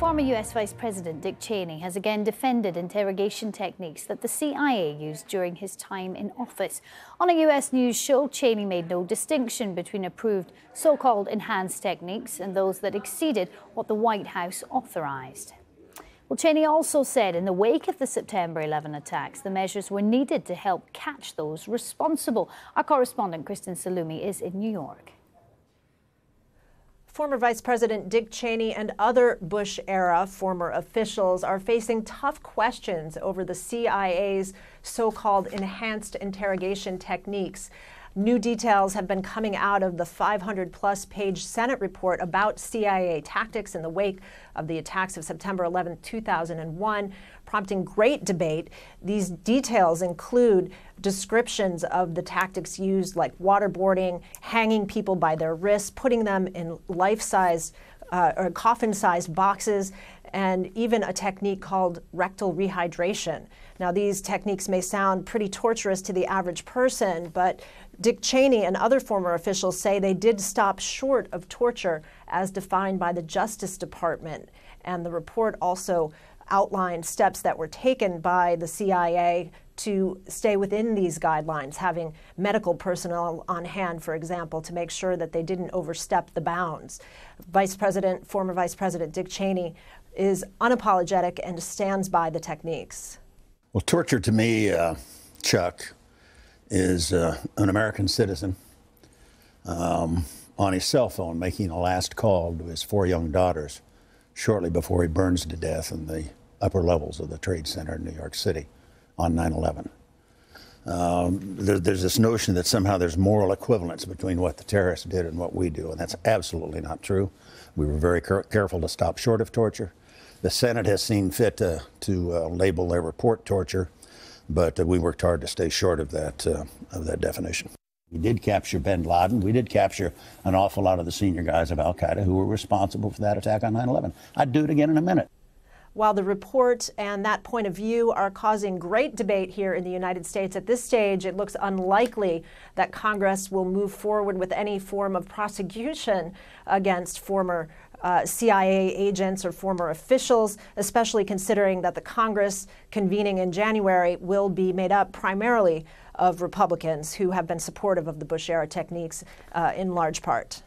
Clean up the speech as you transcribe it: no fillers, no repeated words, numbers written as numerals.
Former US Vice President Dick Cheney has again defended interrogation techniques that the CIA used during his time in office. On a US news show, Cheney made no distinction between approved so-called enhanced techniques and those that exceeded what the White House authorized. Well, Cheney also said in the wake of the September 11 attacks, the measures were needed to help catch those responsible. Our correspondent, Kristen Saloomey, is in New York. Former Vice President Dick Cheney and other Bush-era former officials are facing tough questions over the CIA's so-called enhanced interrogation techniques. New details have been coming out of the 500-plus page Senate report about CIA tactics in the wake of the attacks of September 11, 2001, prompting great debate. These details include descriptions of the tactics used, like waterboarding, hanging people by their wrists, putting them in life-size or coffin-sized boxes, and even a technique called rectal rehydration. Now, these techniques may sound pretty torturous to the average person, but Dick Cheney and other former officials say they did stop short of torture as defined by the Justice Department. And the report also outlined steps that were taken by the CIA to stay within these guidelines, having medical personnel on hand, for example, to make sure that they didn't overstep the bounds. Former Vice President Dick Cheney is unapologetic and stands by the techniques. Well, torture to me, Chuck, is an American citizen on his cell phone making a last call to his 4 young daughters shortly before he burns to death in the upper levels of the Trade Center in New York City on 9/11. There's this notion that somehow there's moral equivalence between what the terrorists did and what we do, and that's absolutely not true. We were very careful to stop short of torture. The Senate has seen fit to label their report torture, but we worked hard to stay short of that definition. We did capture bin Laden. We did capture an awful lot of the senior guys of al-Qaeda who were responsible for that attack on 9/11. I'd do it again in a minute. While the report and that point of view are causing great debate here in the United States, at this stage it looks unlikely that Congress will move forward with any form of prosecution against former CIA agents or former officials, especially considering that the Congress convening in January will be made up primarily of Republicans who have been supportive of the Bush-era techniques in large part.